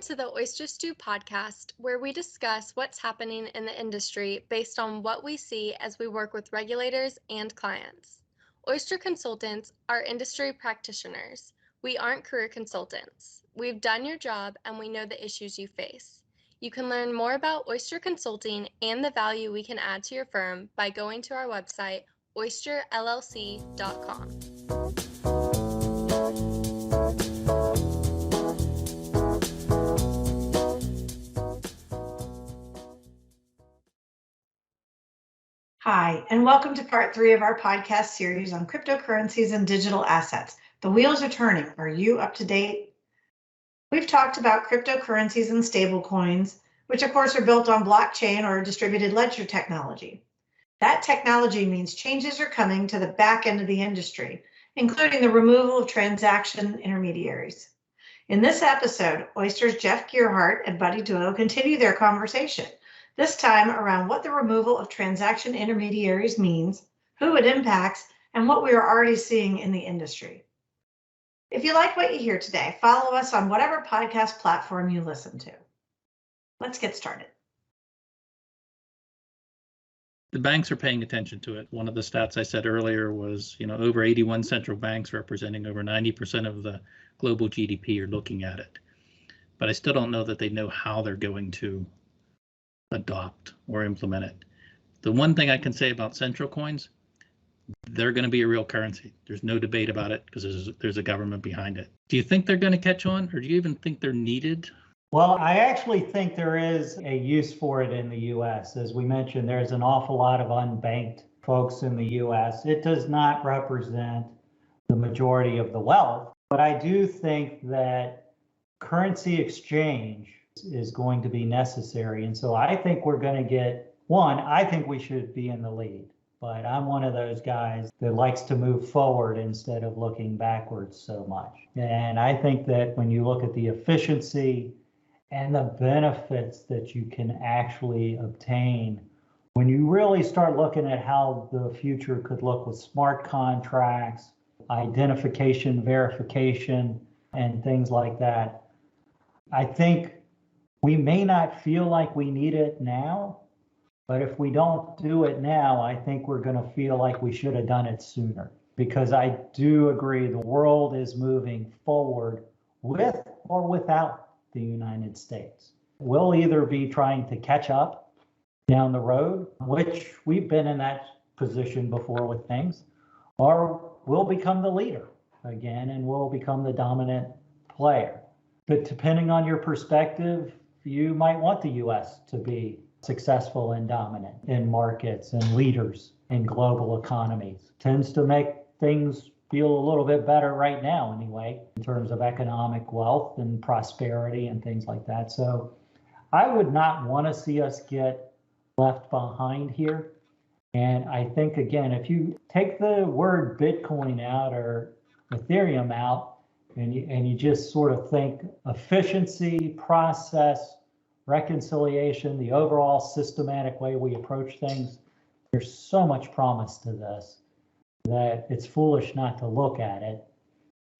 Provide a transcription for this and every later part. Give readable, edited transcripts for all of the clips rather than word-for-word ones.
to the Oyster Stew podcast, where we discuss what's happening in the industry based on what we see as we work with regulators and clients. Oyster consultants are industry practitioners. We aren't career consultants. We've done your job and we know the issues you face. You can learn more about Oyster Consulting and the value we can add to your firm by going to our website, oysterllc.com. Hi, and welcome to part 3 of our podcast series on cryptocurrencies and digital assets. The wheels are turning. Are you up to date? We've talked about cryptocurrencies and stablecoins, which of course are built on blockchain or distributed ledger technology. That technology means changes are coming to the back end of the industry, including the removal of transaction intermediaries. In this episode, Oyster's Jeff Gearhart and Buddy Doyle continue their conversation, this time around what the removal of transaction intermediaries means, who it impacts, and what we are already seeing in the industry. If you like what you hear today, follow us on whatever podcast platform you listen to. Let's get started. The banks are paying attention to it. One of the stats I said earlier was, over 81 central banks representing over 90% of the global GDP are looking at it. But I still don't know that they know how they're going to adopt or implement it. The one thing I can say about central coins, they're going to be a real currency. There's no debate about it because there's a government behind it. Do you think they're going to catch on, or do you even think they're needed? Well, I actually think there is a use for it in the U.S. As we mentioned, there's an awful lot of unbanked folks in the U.S. It does not represent the majority of the wealth, but I do think that currency exchange is going to be necessary. And so I think we're going to get I think we should be in the lead, but I'm one of those guys that likes to move forward instead of looking backwards so much. And I think that when you look at the efficiency and the benefits that you can actually obtain, when you really start looking at how the future could look with smart contracts, identification, verification, and things like that, I think we may not feel like we need it now, but if we don't do it now, I think we're going to feel like we should have done it sooner. Because I do agree the world is moving forward with or without the United States. We'll either be trying to catch up down the road, which we've been in that position before with things, or we'll become the leader again and we'll become the dominant player. But depending on your perspective, you might want the U.S. to be successful and dominant in markets and leaders in global economies. Tends to make things feel a little bit better right now anyway, in terms of economic wealth and prosperity and things like that. So I would not want to see us get left behind here. And I think, again, if you take the word Bitcoin out or Ethereum out, and you just sort of think efficiency, process, reconciliation, the overall systematic way we approach things, there's so much promise to this that it's foolish not to look at it.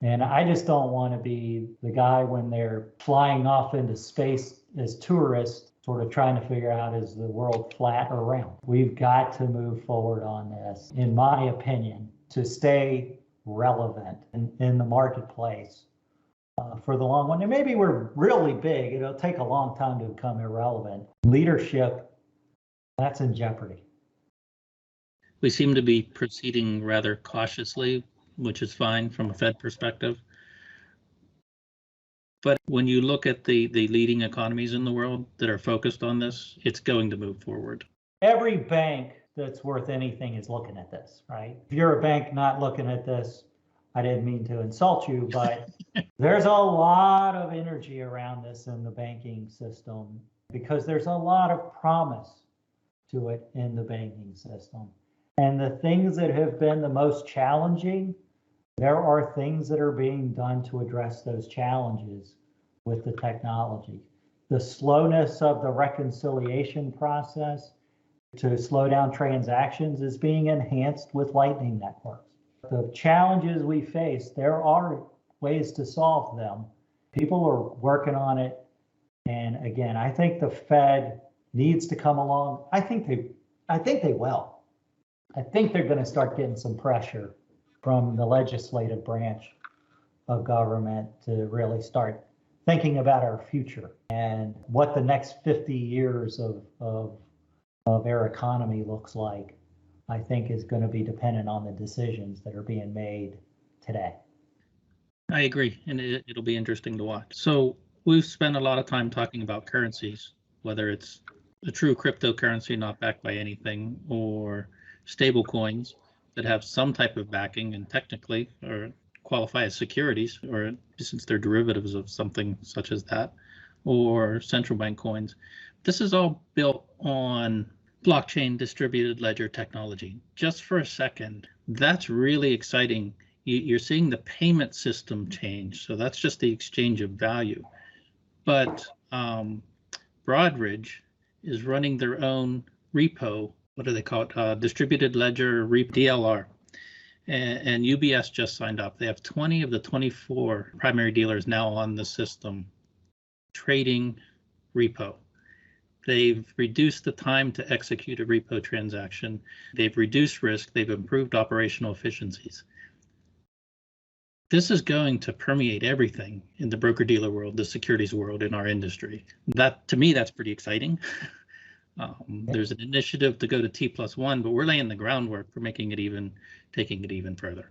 And I just don't want to be the guy when they're flying off into space as tourists, sort of trying to figure out, is the world flat or round? We've got to move forward on this, in my opinion, to stay relevant in the marketplace for the long run. And maybe we're really big. It'll take a long time to become irrelevant. Leadership, that's in jeopardy. We seem to be proceeding rather cautiously, which is fine from a Fed perspective. But when you look at the leading economies in the world that are focused on this, it's going to move forward. Every bank that's worth anything is looking at this, right? If you're a bank not looking at this, I didn't mean to insult you, but there's a lot of energy around this in the banking system because there's a lot of promise to it in the banking system. And the things that have been the most challenging, there are things that are being done to address those challenges with the technology. The slowness of the reconciliation process to slow down transactions is being enhanced with Lightning networks. The challenges we face, there are ways to solve them. People are working on it And again, I think the Fed needs to come along. I think they will. I think they're going to start getting some pressure from the legislative branch of government to really start thinking about our future and what the next 50 years of our economy looks like. I think is going to be dependent on the decisions that are being made today. I agree, and it'll be interesting to watch. So we've spent a lot of time talking about currencies, whether it's a true cryptocurrency not backed by anything, or stable coins that have some type of backing and technically or qualify as securities, or since they're derivatives of something such as that, or central bank coins. This is all built on blockchain distributed ledger technology. Just for a second, that's really exciting. You're seeing the payment system change. So that's just the exchange of value. But Broadridge is running their own repo. What do they call it? Distributed ledger DLR. And UBS just signed up. They have 20 of the 24 primary dealers now on the system trading repo. They've reduced the time to execute a repo transaction. They've reduced risk. They've improved operational efficiencies. This is going to permeate everything in the broker-dealer world, the securities world, in our industry. That, to me, that's pretty exciting. There's an initiative to go to T+1, but we're laying the groundwork for taking it even further.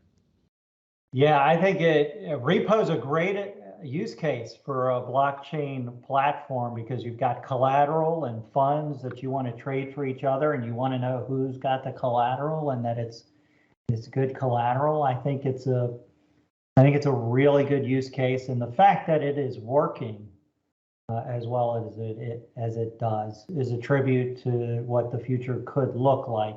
Yeah, I think repo is a great use case for a blockchain platform because you've got collateral and funds that you want to trade for each other, and you want to know who's got the collateral and that it's good collateral. I think it's a really good use case, and the fact that it is working as well as it does is a tribute to what the future could look like.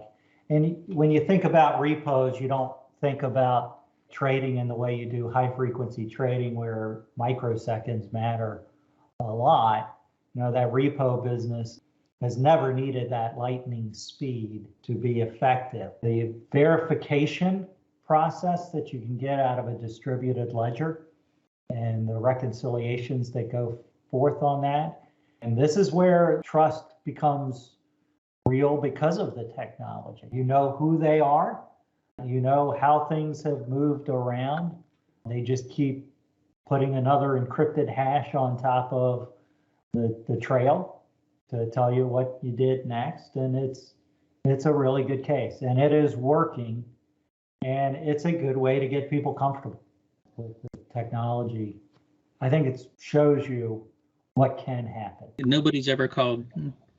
And when you think about repos, you don't think about trading in the way you do high frequency trading where microseconds matter a lot. You know, that repo business has never needed that lightning speed to be effective. The verification process that you can get out of a distributed ledger and the reconciliations that go forth on that. And this is where trust becomes real because of the technology. You know who they are, you know how things have moved around. They just keep putting another encrypted hash on top of the trail to tell you what you did next. And it's a really good case, and it is working. And it's a good way to get people comfortable with the technology. I think it shows you what can happen. Nobody's ever called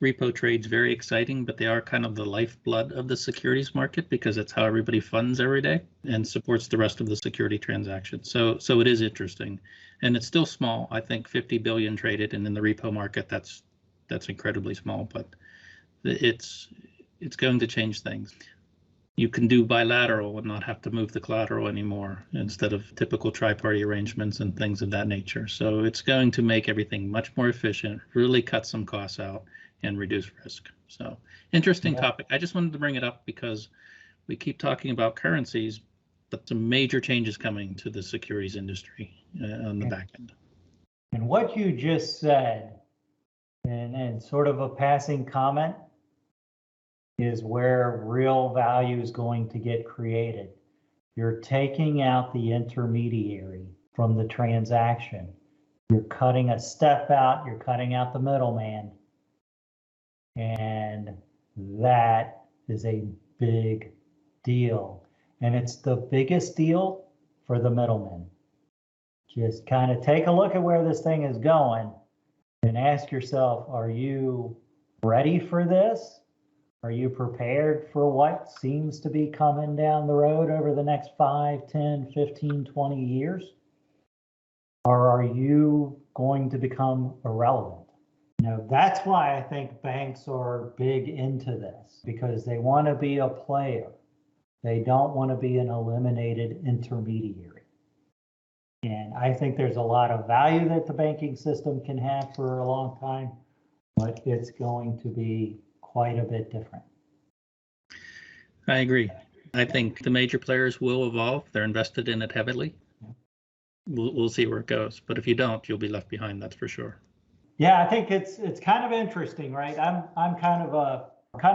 repo trades very exciting, but they are kind of the lifeblood of the securities market because it's how everybody funds every day and supports the rest of the security transactions. So it is interesting, and it's still small. I think 50 billion traded, and in the repo market, that's incredibly small, but it's going to change things. You can do bilateral and not have to move the collateral anymore instead of typical tri-party arrangements and things of that nature. So it's going to make everything much more efficient, really cut some costs out and reduce risk. So interesting topic. I just wanted to bring it up because we keep talking about currencies, but some major changes coming to the securities industry on the back end. And what you just said, and sort of a passing comment, is where real value is going to get created. You're taking out the intermediary from the transaction. You're cutting a step out, you're cutting out the middleman. And that is a big deal. And it's the biggest deal for the middlemen. Just kind of take a look at where this thing is going and ask yourself, are you ready for this? Are you prepared for what seems to be coming down the road over the next 5, 10, 15, 20 years? Or are you going to become irrelevant? You know, that's why I think banks are big into this, because they want to be a player. They don't want to be an eliminated intermediary. And I think there's a lot of value that the banking system can have for a long time, but it's going to be quite a bit different. I agree. I think the major players will evolve. They're invested in it heavily. We'll see where it goes. But if you don't, you'll be left behind, that's for sure. Yeah, I think it's kind of interesting, right? I'm kind of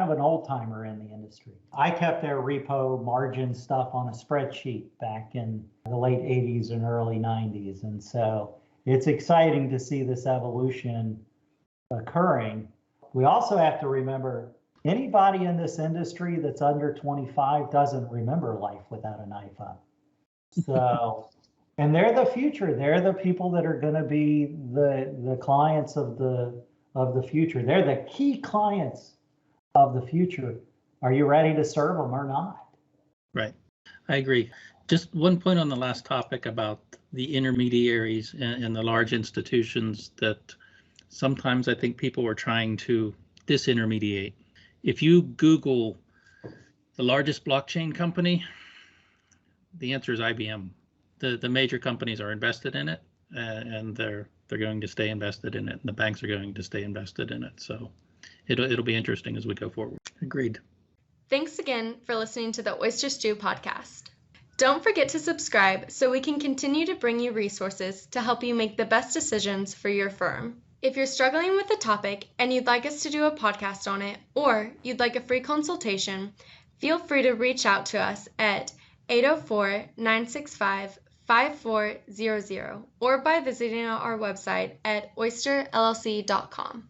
an old timer in the industry. I kept their repo margin stuff on a spreadsheet back in the late 80s and early 90s. And so it's exciting to see this evolution occurring. We also have to remember anybody in this industry that's under 25 doesn't remember life without an iPhone. So, and they're the future. They're the people that are going to be the clients of the future. They're the key clients of the future. Are you ready to serve them or not? Right. I agree. Just one point on the last topic about the intermediaries and the large institutions that sometimes I think people are trying to disintermediate. If you Google the largest blockchain company, the answer is IBM. The major companies are invested in it, and they're going to stay invested in it, and the banks are going to stay invested in it. So it'll be interesting as we go forward. Agreed. Thanks again for listening to the Oyster Stew podcast. Don't forget to subscribe so we can continue to bring you resources to help you make the best decisions for your firm. If you're struggling with a topic and you'd like us to do a podcast on it, or you'd like a free consultation, feel free to reach out to us at 804-965-5400 or by visiting our website at oysterllc.com.